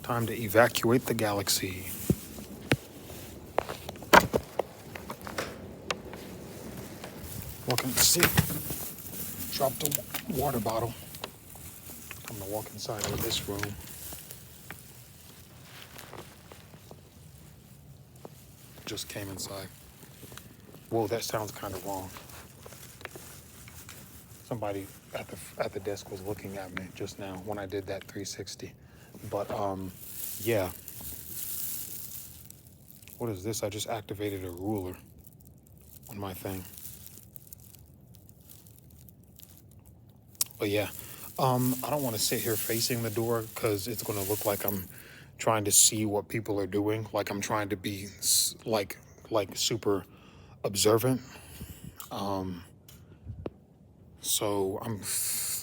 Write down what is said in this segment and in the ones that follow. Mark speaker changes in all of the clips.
Speaker 1: Time to evacuate the galaxy. Looking to see. Dropped a water bottle. I'm gonna walk inside of this room. Just came inside. Whoa, that sounds kind of wrong. Somebody at the desk was looking at me just now when I did that 360. But yeah. What is this? I just activated a ruler on my thing. But yeah, I don't want to sit here facing the door because it's going to look like I'm trying to see what people are doing. Like I'm trying to be like super observant. So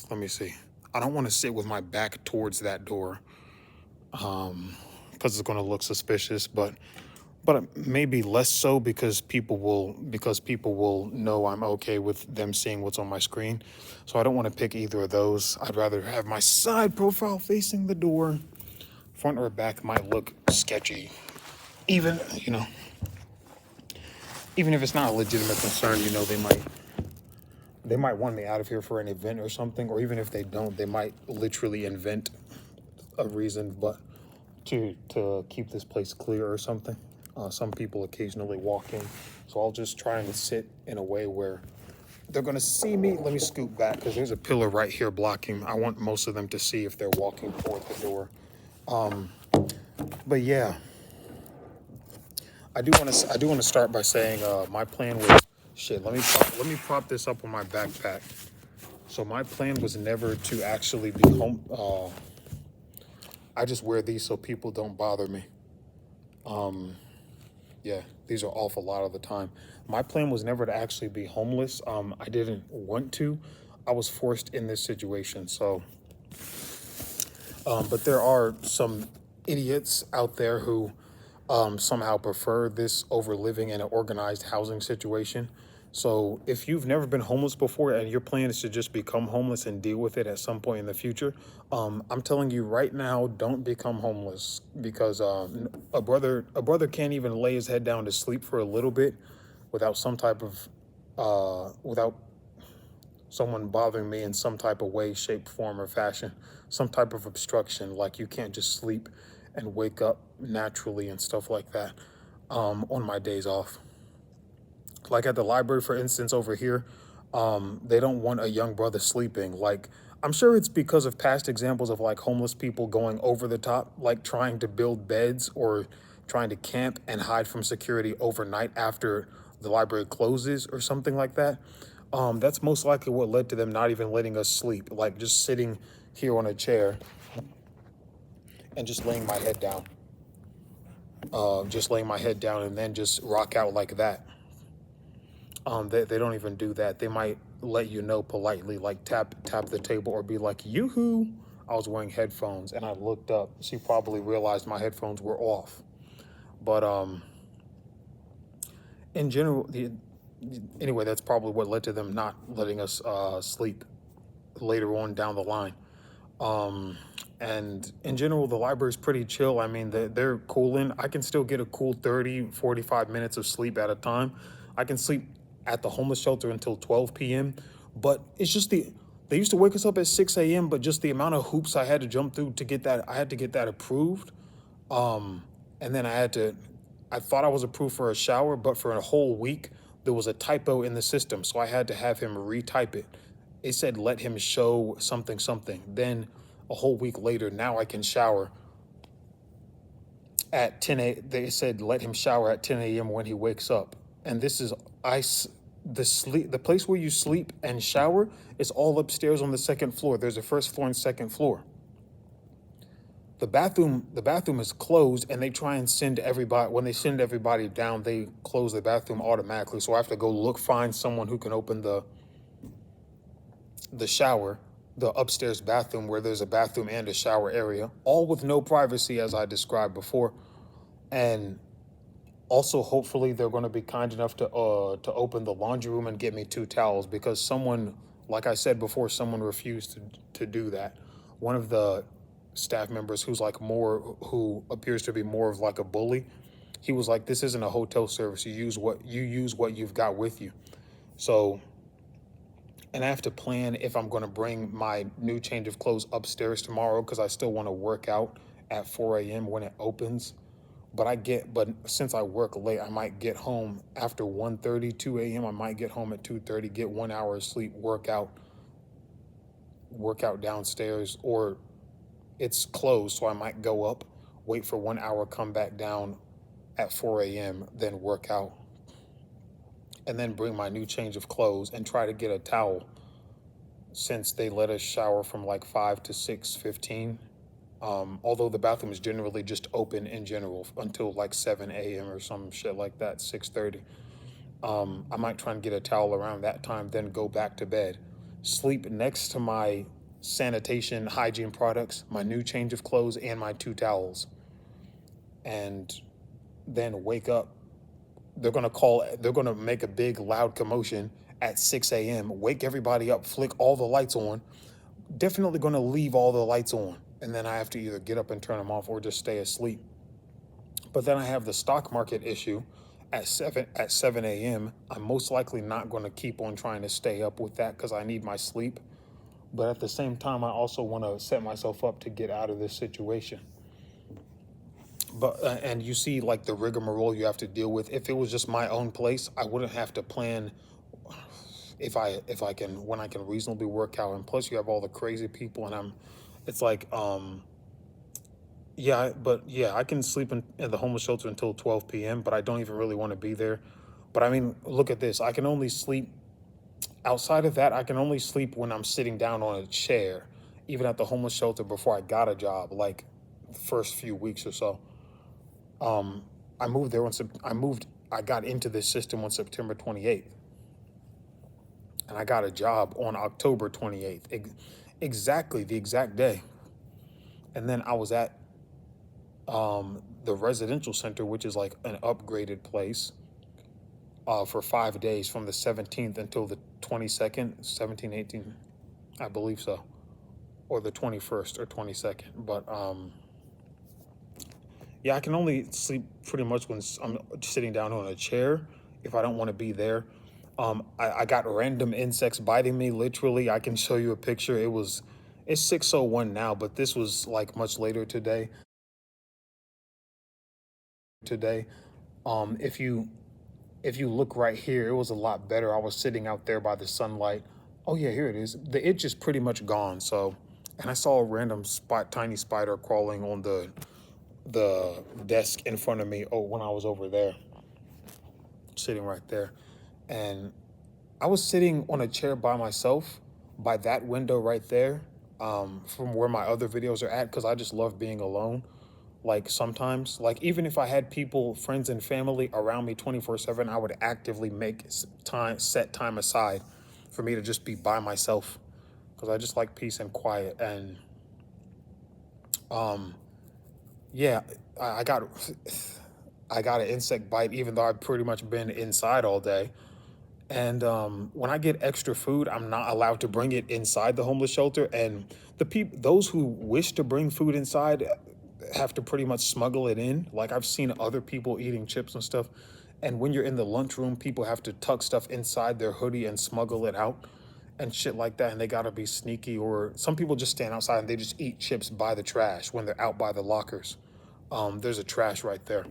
Speaker 1: let me see. I don't want to sit with my back towards that door because it's going to look suspicious, but maybe less so because people will know I'm okay with them seeing what's on my screen. So I don't want to pick either of those. I'd rather have my side profile facing the door. Front or back might look sketchy. Even, even if it's not a legitimate concern, they might want me out of here for an event or something, or even if they don't, they might literally invent a reason but to keep this place clear or something. Some people occasionally walk in, so I'll just try and sit in a way where they're gonna see me. Let me scoot back because there's a pillar right here blocking. I want most of them to see if they're walking toward the door. But yeah, I do want to start by saying my plan was shit. Let me prop this up on my backpack. So my plan was never to actually be home. I just wear these so people don't bother me. Yeah, these are off a lot of the time. My plan was never to actually be homeless. I didn't want to. I was forced in this situation. So, but there are some idiots out there who somehow prefer this over living in an organized housing situation. So if you've never been homeless before and your plan is to just become homeless and deal with it at some point in the future, I'm telling you right now, don't become homeless because a brother can't even lay his head down to sleep for a little bit without some type of without someone bothering me in some type of way, shape, form, or fashion, some type of obstruction. Like you can't just sleep and wake up naturally and stuff like that on my days off. Like at the library, for instance, over here, they don't want a young brother sleeping. Like, I'm sure it's because of past examples of like homeless people going over the top, like trying to build beds or trying to camp and hide from security overnight after the library closes or something like that. That's most likely what led to them not even letting us sleep, like just sitting here on a chair and just laying my head down. Just laying my head down and then just rock out like that. They don't even do that. They might let you know politely, like tap the table or be like, yoo-hoo. I was wearing headphones and I looked up. She probably realized my headphones were off. But in general, anyway, that's probably what led to them not letting us sleep later on down the line. And in general, the library is pretty chill. I mean, they're cooling. I can still get a cool 30, 45 minutes of sleep at a time. I can sleep at the homeless shelter until 12 p.m. But it's just they used to wake us up at 6 a.m., but just the amount of hoops I had to jump through to get that, I had to get that approved. And then I thought I was approved for a shower, but for a whole week, there was a typo in the system. So I had to have him retype it. It said, let him show something, something. Then a whole week later, now I can shower at 10 a. They said, let him shower at 10 a.m. when he wakes up. And this is, the place where you sleep and shower is all upstairs on the second floor. There's a first floor and second floor. The bathroom is closed, and they try and send everybody, when they send everybody down, they close the bathroom automatically. So I have to go find someone who can open the shower, the upstairs bathroom where there's a bathroom and a shower area, all with no privacy as I described before. And also, hopefully, they're going to be kind enough to open the laundry room and get me 2 towels because someone, like I said before, someone refused to do that. One of the staff members who's like more, who appears to be more of like a bully. He was like, "This isn't a hotel service. You use what you've got with you." So, and I have to plan if I'm going to bring my new change of clothes upstairs tomorrow because I still want to work out at 4 a.m. when it opens. But since I work late, I might get home after 1:30, 2 a.m. I might get home at 2:30, get 1 hour of sleep, work out downstairs, or it's closed, so I might go up, wait for 1 hour, come back down at 4 a.m., then work out, and then bring my new change of clothes and try to get a towel since they let us shower from like 5 to 6:15. Although the bathroom is generally just open in general until like 7 a.m. or some shit like that, 6:30. I might try and get a towel around that time, then go back to bed, sleep next to my sanitation hygiene products, my new change of clothes, and my two towels, and then wake up. They're gonna make a big loud commotion at 6 a.m., wake everybody up, flick all the lights on, definitely gonna leave all the lights on. And then I have to either get up and turn them off or just stay asleep. But then I have the stock market issue at 7 a.m. I'm most likely not going to keep on trying to stay up with that because I need my sleep. But at the same time, I also want to set myself up to get out of this situation. But and you see, like the rigmarole you have to deal with. If it was just my own place, I wouldn't have to plan if I can when I can reasonably work out. And plus, you have all the crazy people, and it's like yeah, but yeah, I can sleep in the homeless shelter until 12 p.m., but I don't even really want to be there. But I mean, look at this. I can only sleep outside of that. I can only sleep when I'm sitting down on a chair, even at the homeless shelter before I got a job, like the first few weeks or so. Um, I moved there I got into this system on September 28th, and I got a job on October 28th, exactly the exact day. And then I was at the residential center, which is like an upgraded place, for 5 days from the 17th until the 22nd, 17, 18, I believe so, or the 21st or 22nd. But yeah, I can only sleep pretty much when I'm sitting down on a chair if I don't want to be there. I got random insects biting me, literally. I can show you a picture. It's 6:01 now, but this was like much later today. Today, if you look right here, it was a lot better. I was sitting out there by the sunlight. Oh yeah, here it is. The itch is pretty much gone. So, and I saw a random tiny spider crawling on the desk in front of me. Oh, when I was over there, sitting right there, and I was sitting on a chair by myself, by that window right there, from where my other videos are at, because I just love being alone. Like sometimes, like even if I had people, friends and family around me 24/7, I would actively make set time aside for me to just be by myself because I just like peace and quiet. And um, yeah, I got I got an insect bite even though I've pretty much been inside all day. And when I get extra food, I'm not allowed to bring it inside the homeless shelter. And those who wish to bring food inside have to pretty much smuggle it in. Like I've seen other people eating chips and stuff. And when you're in the lunchroom, people have to tuck stuff inside their hoodie and smuggle it out and shit like that. And they gotta be sneaky. Or some people just stand outside and they just eat chips by the trash when they're out by the lockers. There's a trash right there,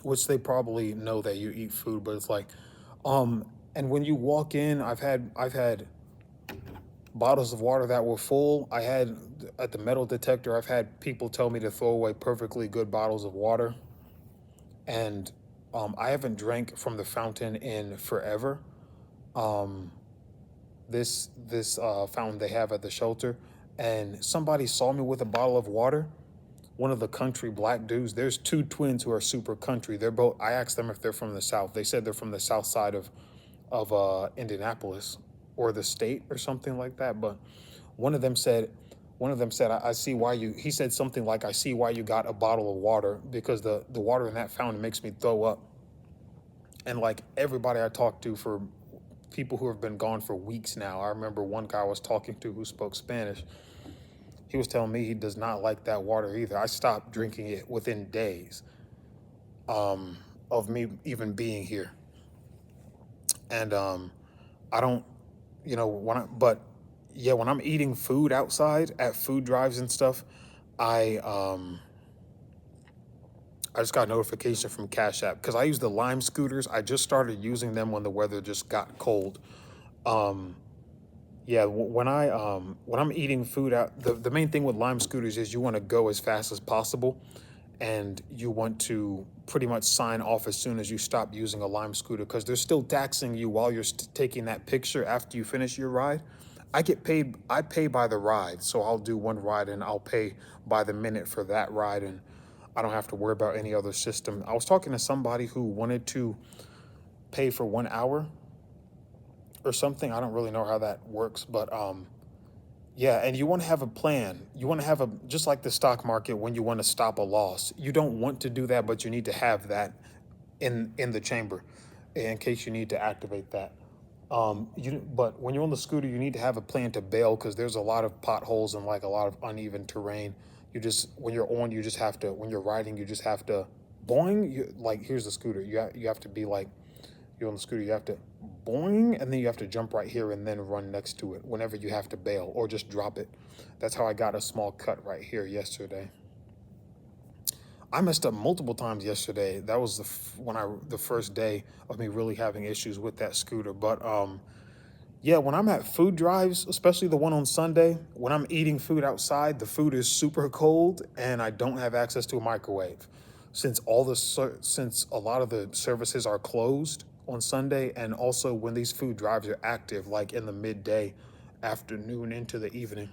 Speaker 1: which they probably know that you eat food, but it's like, um, and when you walk in, I've had bottles of water that were full. I had at the metal detector, I've had people tell me to throw away perfectly good bottles of water, and I haven't drank from the fountain in forever. Um, this fountain they have at the shelter, and somebody saw me with a bottle of water. One of the country black dudes. There's two twins who are super country. They're both. I asked them if they're from the South. They said they're from the South side of Indianapolis or the state or something like that. But one of them said, I see why you. He said something like, I see why you got a bottle of water because the water in that fountain makes me throw up. And like everybody I talked to for people who have been gone for weeks now. I remember one guy I was talking to who spoke Spanish. he was telling me he does not like that water either. I stopped drinking it within days of me even being here. And I don't, but yeah, when I'm eating food outside at food drives and stuff, I um, I just got a notification from Cash App because I use the Lime scooters. I just started using them when the weather just got cold. Um, yeah, when I'm eating food out, the main thing with Lime scooters is you want to go as fast as possible, and you want to pretty much sign off as soon as you stop using a Lime scooter because they're still taxing you while you're taking that picture after you finish your ride. I pay by the ride, so I'll do one ride and I'll pay by the minute for that ride, and I don't have to worry about any other system. I was talking to somebody who wanted to pay for 1 hour or something. I don't really know how that works, but yeah, and you want to have a plan. You want to have a, just like the stock market, when you want to stop a loss. You don't want to do that, but you need to have that in the chamber in case you need to activate that. But when you're on the scooter, you need to have a plan to bail because there's a lot of potholes and like a lot of uneven terrain. You just, when you're on, you just have to, when you're riding, you just have to boing. Like, here's the scooter. You have to be like, you're on the scooter, you have to boing, and then you have to jump right here and then run next to it whenever you have to bail or just drop it. That's how I got a small cut right here yesterday. I messed up multiple times yesterday. That was the first day of me really having issues with that scooter. But yeah, when I'm at food drives, especially the one on Sunday, when I'm eating food outside, the food is super cold and I don't have access to a microwave. Since a lot of the services are closed on Sunday, and also when these food drives are active, like in the midday, afternoon into the evening.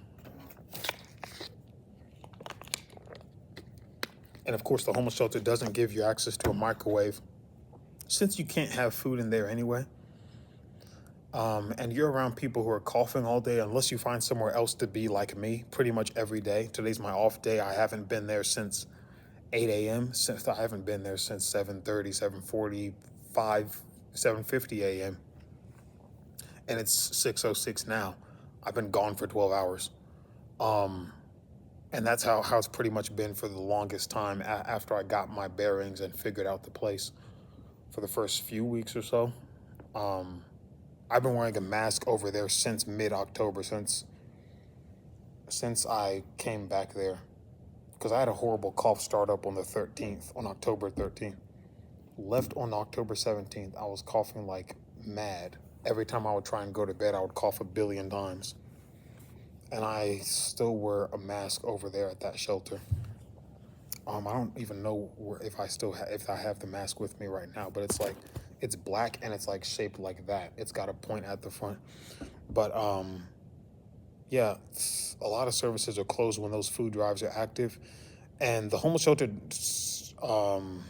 Speaker 1: And of course, the homeless shelter doesn't give you access to a microwave since you can't have food in there anyway. And you're around people who are coughing all day, unless you find somewhere else to be like me pretty much every day. Today's my off day. I haven't been there since 8 a.m. Since I haven't been there since 7:30, 7:45, 7:50 a.m. And it's 6:06 now. I've been gone for 12 hours. Um, and that's how it's pretty much been for the longest time after I got my bearings and figured out the place for the first few weeks or so. Um, I've been wearing a mask over there since mid-October, since I came back there, because I had a horrible cough start up on the 13th, on October 13th. Left on October 17th, I was coughing like mad. Every time I would try and go to bed, I would cough a billion times. And I still wear a mask over there at that shelter. I don't even know if if I have the mask with me right now, but it's black and it's like shaped like that. It's got a point at the front. But yeah, a lot of services are closed when those food drives are active. And the homeless shelter, um,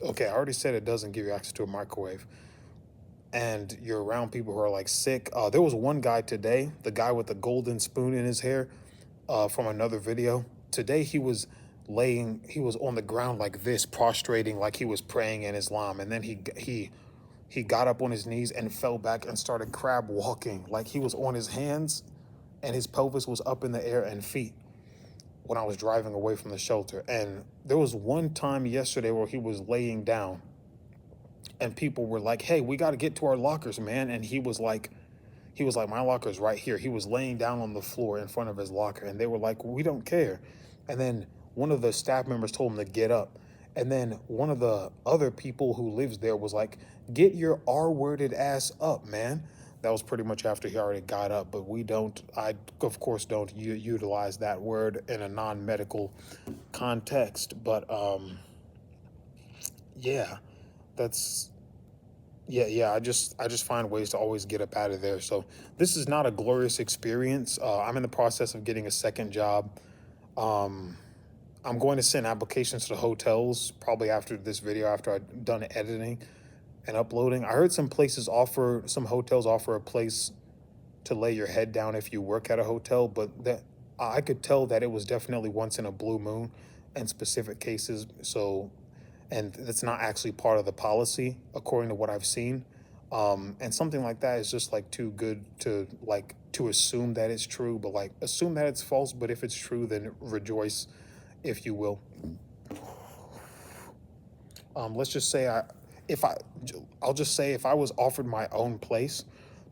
Speaker 1: okay, I already said it doesn't give you access to a microwave. And you're around people who are like sick. There was one guy today, the guy with the golden spoon in his hair, from another video. Today he was on the ground like this, prostrating like he was praying in Islam, and then he got up on his knees and fell back and started crab walking, like he was on his hands, and his pelvis was up in the air and feet when I was driving away from the shelter. And there was one time yesterday where he was laying down and people were like, "Hey, we got to get to our lockers, man." And he was like, "My locker's right here." He was laying down on the floor in front of his locker, and they were like, "We don't care." And then one of the staff members told him to get up. And then one of the other people who lives there was like, "Get your R-worded ass up, man." That was pretty much after he already got up, but I of course don't utilize that word in a non-medical context. But yeah, that's yeah. I just find ways to always get up out of there. So this is not a glorious experience. I'm in the process of getting a second job. Um, I'm going to send applications to hotels probably after this video, after I've done editing and uploading. I heard some hotels offer a place to lay your head down if you work at a hotel, but that I could tell that it was definitely once in a blue moon and specific cases. So, and that's not actually part of the policy according to what I've seen. And something like that is just like too good to like to assume that it's true, but like assume that it's false. But if it's true, then rejoice, if you will. Let's just say if I, I'll just say if I was offered my own place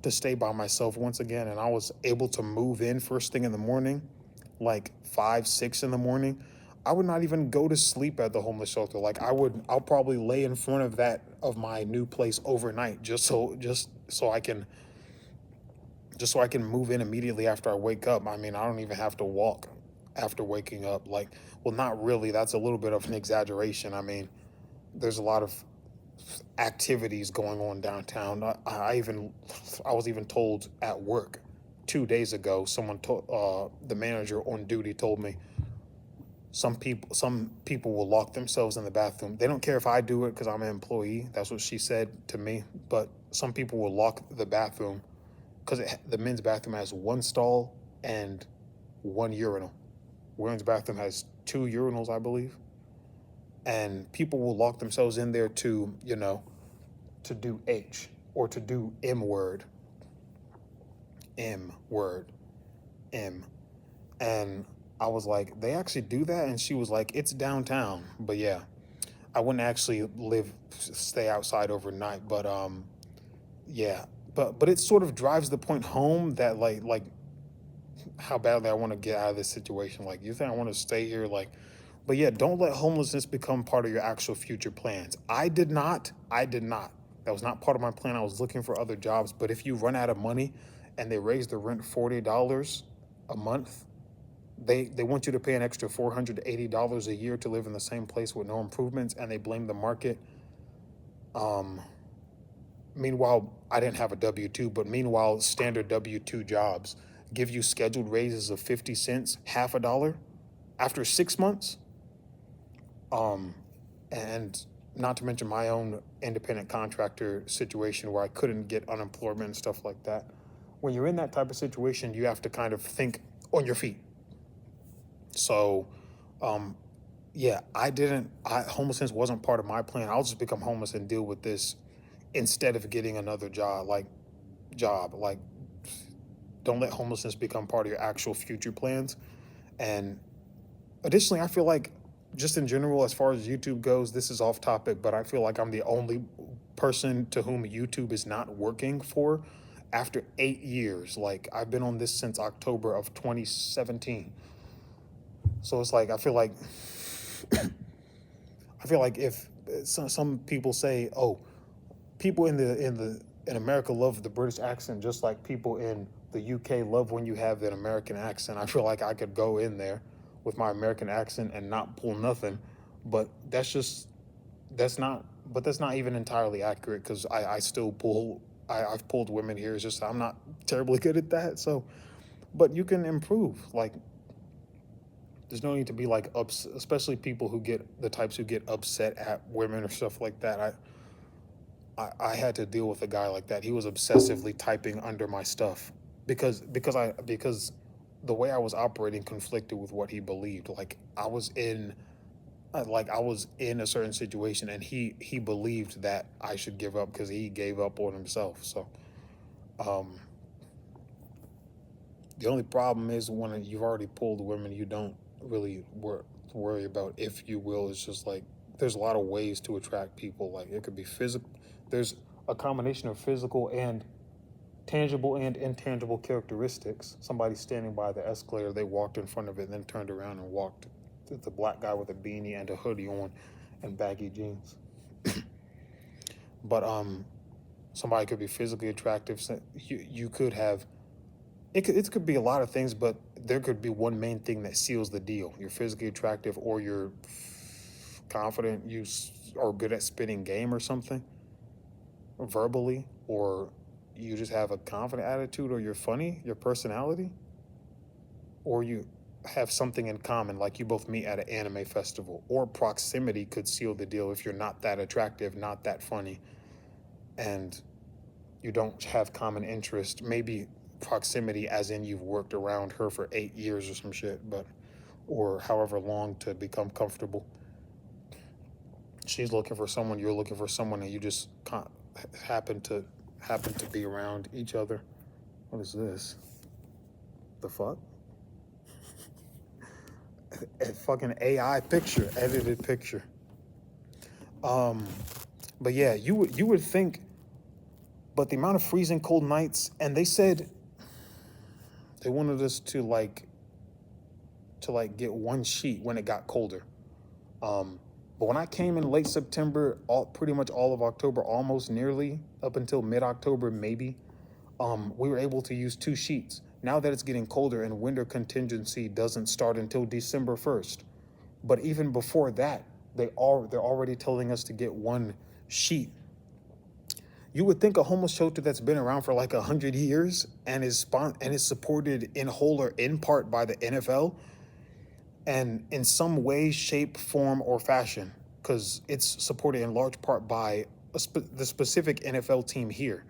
Speaker 1: to stay by myself once again, and I was able to move in first thing in the morning, like 5, 6 in the morning, I would not even go to sleep at the homeless shelter. Like I'll probably lay in front of my new place overnight, just so I can move in immediately after I wake up. I mean, I don't even have to walk after waking up. Like, well, not really. That's a little bit of an exaggeration. I mean, there's a lot of activities going on downtown. I was even told at work 2 days ago. Someone told the manager on duty told me some people will lock themselves in the bathroom. They don't care if I do it because I'm an employee. That's what she said to me. But some people will lock the bathroom because the men's bathroom has one stall and one urinal. Women's bathroom has two urinals, I believe. And people will lock themselves in there to do H or to do M word, M word, M. And I was like, they actually do that? And she was like, it's downtown. But yeah, I wouldn't actually stay outside overnight. But yeah, but it sort of drives the point home that like how badly I want to get out of this situation. Like, you think I want to stay here? Like, but yeah, don't let homelessness become part of your actual future plans. I did not. I did not. That was not part of my plan. I was looking for other jobs. But if you run out of money and they raise the rent $40 a month, they want you to pay an extra $480 a year to live in the same place with no improvements, and they blame the market. Um, Meanwhile, I didn't have a W-2, but meanwhile, standard W-2 jobs give you scheduled raises of 50 cents, half a dollar after 6 months. Um, and not to mention my own independent contractor situation where I couldn't get unemployment and stuff like that. When you're in that type of situation, you have to kind of think on your feet. So, um, yeah, homelessness wasn't part of my plan. I'll just become homeless and deal with this instead of getting another job. Like, don't let homelessness become part of your actual future plans. And additionally, I feel like just in general, as far as YouTube goes, this is off topic, but I feel like I'm the only person to whom YouTube is not working for after 8 years. Like, I've been on this since October of 2017. So it's like, I feel like if some people say, oh, people in America love the British accent just like people in the UK love when you have an American accent. I feel like I could go in there with my American accent and not pull nothing, but that's not even entirely accurate because I still pull. I've pulled women here. It's just I'm not terribly good at that. So, but you can improve. Like, there's no need to be like especially people who get the types who get upset at women or stuff like that. I had to deal with a guy like that. He was obsessively typing under my stuff because the way I was operating conflicted with what he believed. Like I was in a certain situation, and he believed that I should give up because he gave up on himself. So um, the only problem is when you've already pulled women, you don't really worry about if you will. It's just like there's a lot of ways to attract people. Like, it could be physical. There's a combination of physical and tangible and intangible characteristics. Somebody standing by the escalator, they walked in front of it and then turned around and walked. It's a black guy with a beanie and a hoodie on and baggy jeans. But somebody could be physically attractive. So you could have it could be a lot of things, but there could be one main thing that seals the deal. You're physically attractive, or you're confident, you are good at spitting game or something, verbally, or you just have a confident attitude, or you're funny, your personality, or you have something in common, like you both meet at an anime festival, or proximity could seal the deal if you're not that attractive, not that funny, and you don't have common interest. Maybe proximity as in you've worked around her for 8 years or some shit, but or however long to become comfortable. She's looking for someone, you're looking for someone, and you just happen to happen to be around each other. What is this? The fuck? A fucking AI picture, edited picture. But yeah, you would think, but the amount of freezing cold nights, and they said they wanted us to get one sheet when it got colder. But when I came in late September, pretty much all of October, almost nearly up until mid-October, maybe, we were able to use two sheets. Now that it's getting colder and winter contingency doesn't start until December 1st. But even before that, they're already telling us to get one sheet. You would think a homeless shelter that's been around for like 100 years and is supported in whole or in part by the NFL, and in some way, shape, form, or fashion, because it's supported in large part by the specific NFL team here.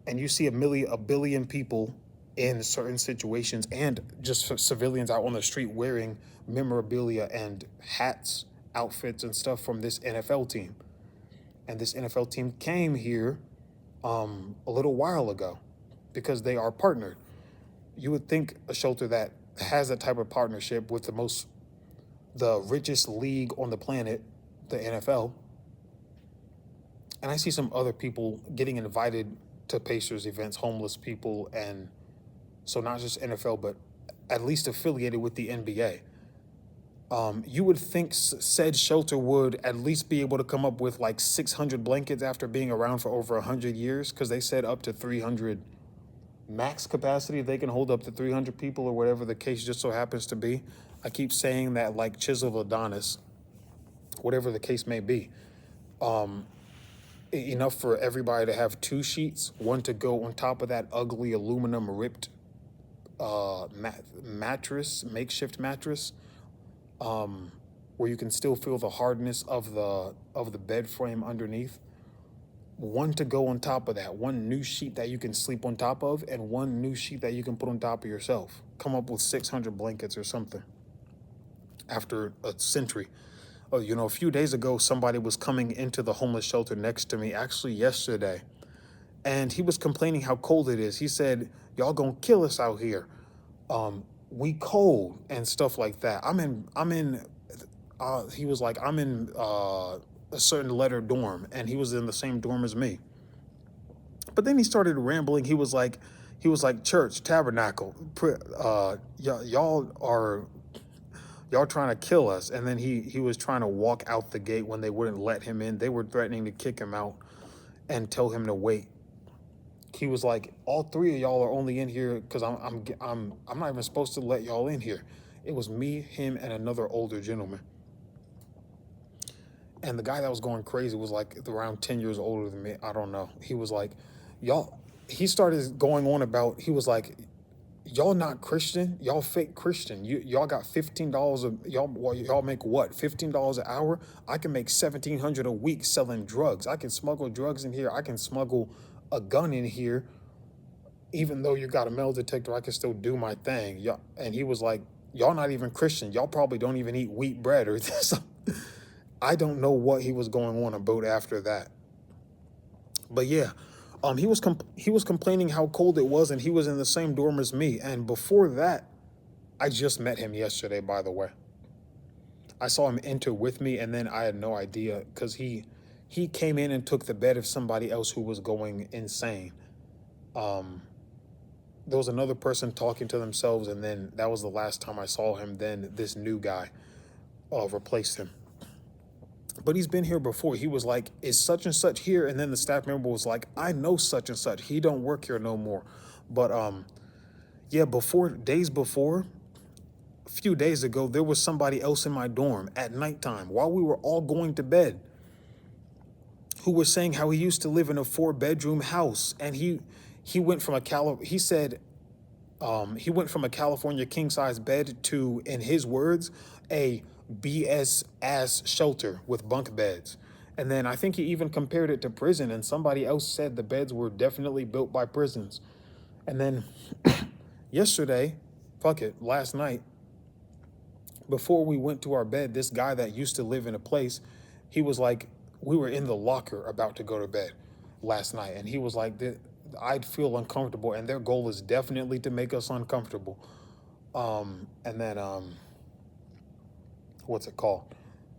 Speaker 1: And you see a billion people in certain situations, and just civilians out on the street wearing memorabilia and hats, outfits, and stuff from this NFL team. And this NFL team came here a little while ago because they are partnered. You would think a shelter that has that type of partnership with the richest league on the planet, the NFL. And I see some other people getting invited to Pacers events, homeless people, and so not just NFL, but at least affiliated with the NBA. You would think said shelter would at least be able to come up with like 600 blankets after being around for over 100 years, because they said up to 300 max capacity. They can hold up to 300 people or whatever the case just so happens to be. I keep saying that like Chisel Adonis, whatever the case may be. Enough for everybody to have two sheets, one to go on top of that ugly aluminum ripped makeshift mattress, where you can still feel the hardness of the bed frame underneath. One to go on top of that, one new sheet that you can sleep on top of, and one new sheet that you can put on top of yourself. Come up with 600 blankets or something after a century. Oh, a few days ago, somebody was coming into the homeless shelter next to me, actually yesterday, and he was complaining how cold it is. He said, "Y'all gonna kill us out here. We cold," and stuff like that. He was like, "I'm in a certain letter dorm," and he was in the same dorm as me. But then he started rambling. He was like, "Church, tabernacle, y'all trying to kill us." And then he was trying to walk out the gate when they wouldn't let him in. They were threatening to kick him out and tell him to wait. He was like, "All three of y'all are only in here because I'm not even supposed to let y'all in here." It was me, him, and another older gentleman. And the guy that was going crazy was like around 10 years older than me. I don't know. He was like, "Y'all," he started going on about, he was like, "Y'all not Christian, y'all fake Christian. Y'all got $15 y'all make what? $15 an hour? I can make 1,700 a week selling drugs. I can smuggle drugs in here. I can smuggle a gun in here. Even though you got a metal detector, I can still do my thing." Y'all, and he was like, "Y'all not even Christian. Y'all probably don't even eat wheat bread or something." I don't know what he was going on about after that. But yeah, he was complaining how cold it was, and he was in the same dorm as me. And before that, I just met him yesterday, by the way. I saw him enter with me, and then I had no idea because he came in and took the bed of somebody else who was going insane. There was another person talking to themselves, and then that was the last time I saw him. Then this new guy replaced him. But he's been here before. He was like, "Is such and such here?" And then the staff member was like, "I know such and such. He don't work here no more." But yeah, days before, a few days ago, there was somebody else in my dorm at nighttime while we were all going to bed who was saying how he used to live in a 4-bedroom house, and he went from he said he went from a California king-size bed to, in his words, a BS ass shelter with bunk beds. And then I think he even compared it to prison, and somebody else said the beds were definitely built by prisons. And then last night, before we went to our bed, this guy that used to live in a place, he was like, we were in the locker about to go to bed. last night, and he was like, I'd feel uncomfortable, and their goal is definitely to make us uncomfortable. And then what's it called?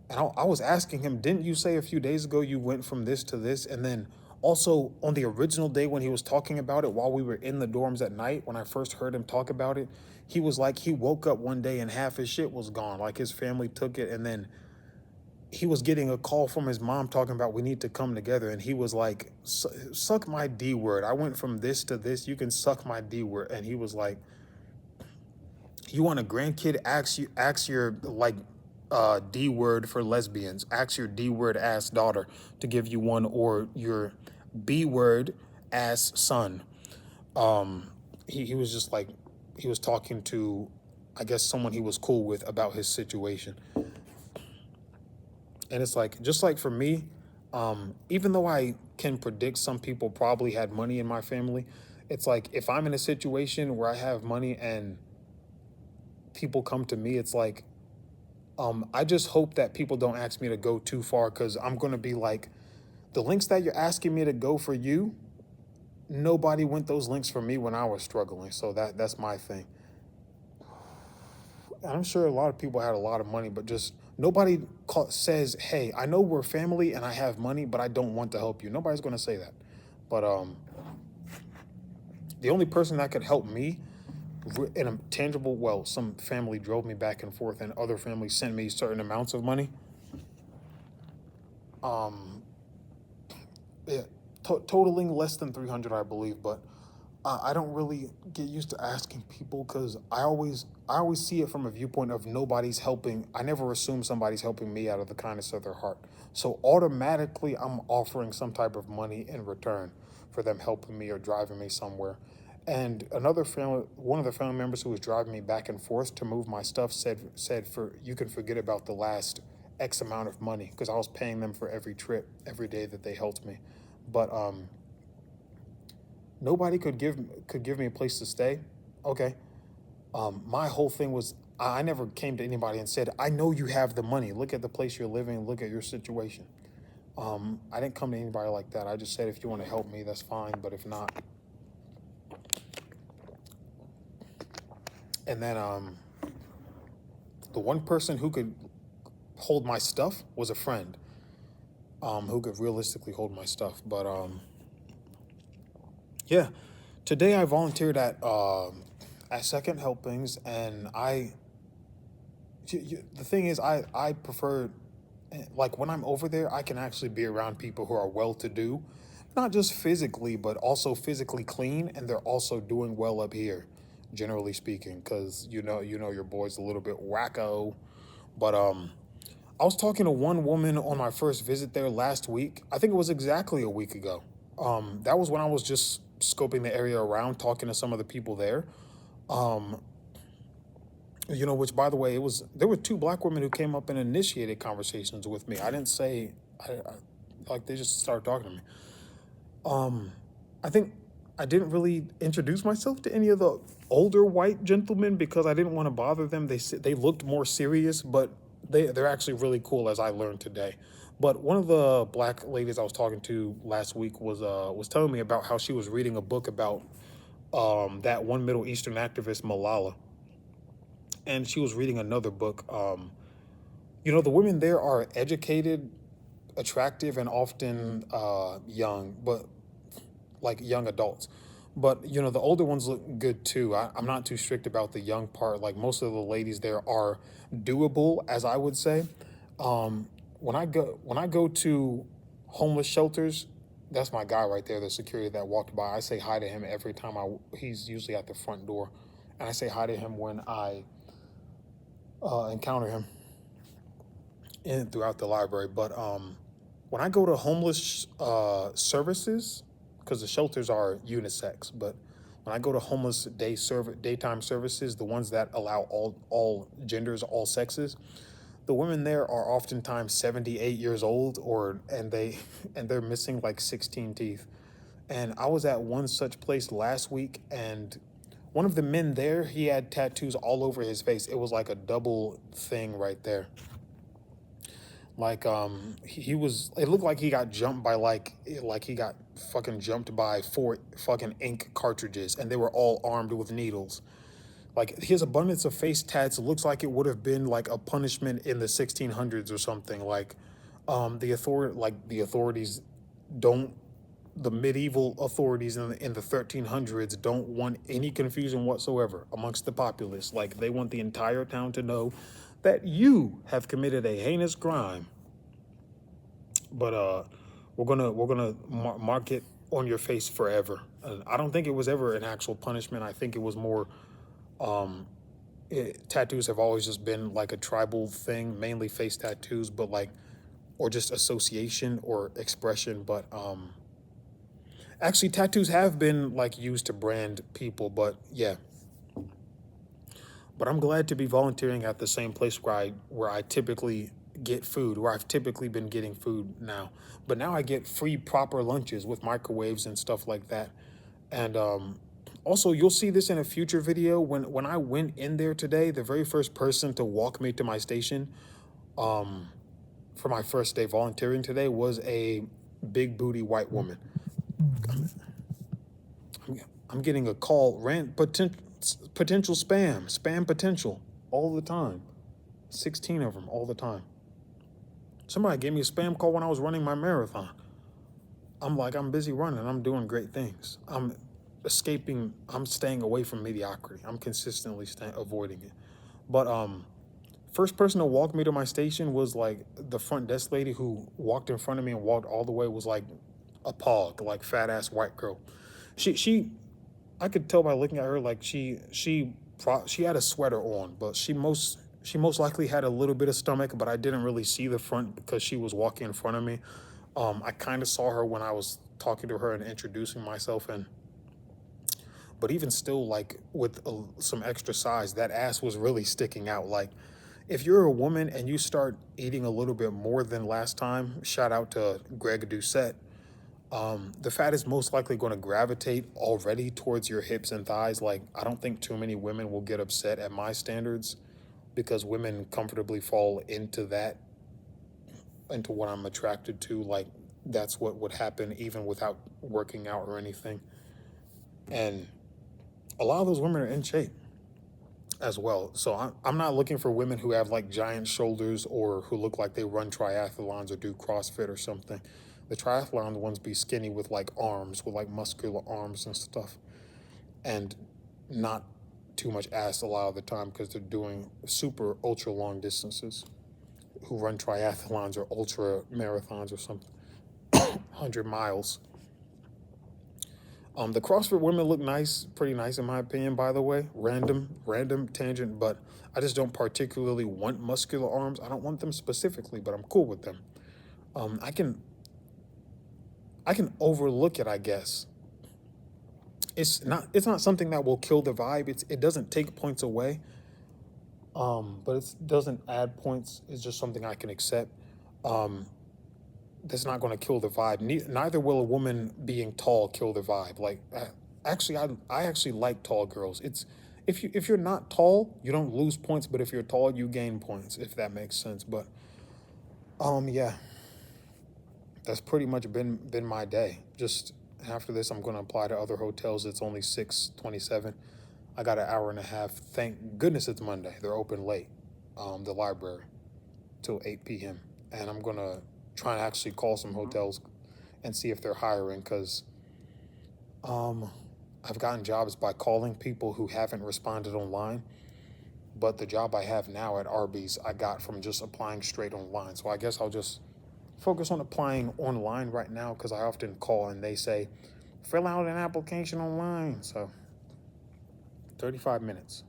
Speaker 1: And I was asking him, didn't you say a few days ago you went from this to this? And then also on the original day when he was talking about it while we were in the dorms at night, when I first heard him talk about it, he was like, he woke up one day and half his shit was gone. Like his family took it, and then he was getting a call from his mom talking about we need to come together, and he was like, suck my D word. I went from this to this. You can suck my D word. And he was like, you want a grandkid? Ask your like D word for lesbians. Ask your D word ass daughter to give you one, or your B word ass son. He was just like, he was talking to, I guess, someone he was cool with about his situation. And it's like, just like for me, even though I can predict some people probably had money in my family, it's like if I'm in a situation where I have money and people come to me, it's like, I just hope that people don't ask me to go too far, because I'm going to be like, the links that you're asking me to go for you, nobody went those links for me when I was struggling. So that's my thing. I'm sure a lot of people had a lot of money, but just nobody says, hey, I know we're family and I have money, but I don't want to help you. Nobody's going to say that. But the only person that could help me in a tangible, well, some family drove me back and forth and other families sent me certain amounts of money. Yeah, totaling less than 300, I believe, but I don't really get used to asking people, because I always see it from a viewpoint of nobody's helping. I never assume somebody's helping me out of the kindness of their heart. So automatically I'm offering some type of money in return for them helping me or driving me somewhere. And one of the family members who was driving me back and forth to move my stuff said, for you can forget about the last X amount of money, because I was paying them for every trip, every day that they helped me. But nobody could give me a place to stay. Okay. My whole thing was, I never came to anybody and said, I know you have the money. Look at the place you're living. Look at your situation. I didn't come to anybody like that. I just said, if you want to help me, that's fine. But if not, and then the one person who could hold my stuff was a friend, who could realistically hold my stuff. But yeah, today I volunteered at Second Helpings, and the thing is, I prefer, like when I'm over there, I can actually be around people who are well-to-do, not just physically, but also physically clean, and they're also doing well up here, generally speaking, because your boy's a little bit wacko. But I was talking to one woman on my first visit there last week. I think it was exactly a week ago. That was when I was just scoping the area around, talking to some of the people there. Which, by the way, there were two black women who came up and initiated conversations with me. I didn't say, like, they just started talking to me. I think I didn't really introduce myself to any of the older white gentlemen because I didn't want to bother them. They looked more serious, but they're actually really cool, as I learned today. But one of the black ladies I was talking to last week was telling me about how she was reading a book about that one Middle Eastern activist, Malala, and she was reading another book. The women there are educated, attractive, and often young, but like young adults. But the older ones look good too. I'm not too strict about the young part. Like most of the ladies there are doable, as I would say. When I go to homeless shelters, that's my guy right there, the security that walked by. I say hi to him every time he's usually at the front door, and I say hi to him when I encounter him throughout the library. But when I go to homeless services, because the shelters are unisex, but when I go to homeless daytime services, the ones that allow all genders, all sexes, the women there are oftentimes 78 years old, and they're missing like 16 teeth. And I was at one such place last week, and one of the men there, he had tattoos all over his face. It was like a double thing right there. Like he was, it looked like he got jumped by like he got fucking jumped by 4 fucking ink cartridges, and they were all armed with needles. Like, his abundance of face tats looks like it would have been like a punishment in the 1600s or something. Like, the authorities don't, the medieval authorities in the 1300s don't want any confusion whatsoever amongst the populace. Like, they want the entire town to know that you have committed a heinous crime. But we're gonna mark it on your face forever. I don't think it was ever an actual punishment. I think it was more, tattoos have always just been like a tribal thing, mainly face tattoos, but like, or just association or expression. But actually, tattoos have been like used to brand people. But yeah, but I'm glad to be volunteering at the same place where I typically get food, where I've typically been getting food now. But now I get free proper lunches with microwaves and stuff like that. And also, you'll see this in a future video. When I went in there today, the very first person to walk me to my station, for my first day volunteering today, was a big booty white woman. I'm getting a call, potential spam potential all the time. 16 of them all the time. Somebody gave me a spam call when I was running my marathon. I'm like, I'm busy running. I'm doing great things. I'm staying away from mediocrity. I'm consistently avoiding it. But first person to walk me to my station was like the front desk lady who walked in front of me and walked all the way, was like a pawg, like fat ass white girl. She I could tell by looking at her, like she had a sweater on, but she most likely had a little bit of stomach, but I didn't really see the front because she was walking in front of me. I kind of saw her when I was talking to her and introducing myself, and but even still, like with some extra size, that ass was really sticking out. Like, if you're a woman and you start eating a little bit more than last time, shout out to Greg Doucette. The fat is most likely going to gravitate already towards your hips and thighs. Like, I don't think too many women will get upset at my standards because women comfortably fall into that, into what I'm attracted to. Like, that's what would happen even without working out or anything. And a lot of those women are in shape as well. So I'm not looking for women who have like giant shoulders or who look like they run triathlons or do CrossFit or something. The triathlon ones be skinny with like arms, with like muscular arms and stuff, and not too much ass a lot of the time because they're doing super ultra long distances. Who run triathlons or ultra marathons or something, 100 miles. The CrossFit women look nice, pretty nice in my opinion, by the way. Random tangent, but I just don't particularly want muscular arms. I don't want them specifically, but I'm cool with them. I can overlook it, I guess. It's not something that will kill the vibe. It doesn't take points away. But it doesn't add points. It's just something I can accept. That's not going to kill the vibe. Neither will a woman being tall kill the vibe. Like, actually, I actually like tall girls. It's if you're not tall, you don't lose points, but if you're tall, you gain points. If that makes sense. But yeah, that's pretty much been my day. Just after this, I'm going to apply to other hotels. It's only 6:27. I got an hour and a half. Thank goodness it's Monday. They're open late, the library, till 8 p.m. And I'm going to try and actually call some hotels and see if they're hiring, because I've gotten jobs by calling people who haven't responded online. But the job I have now at Arby's, I got from just applying straight online. So I guess I'll just focus on applying online right now, because I often call and they say, fill out an application online. So 35 minutes.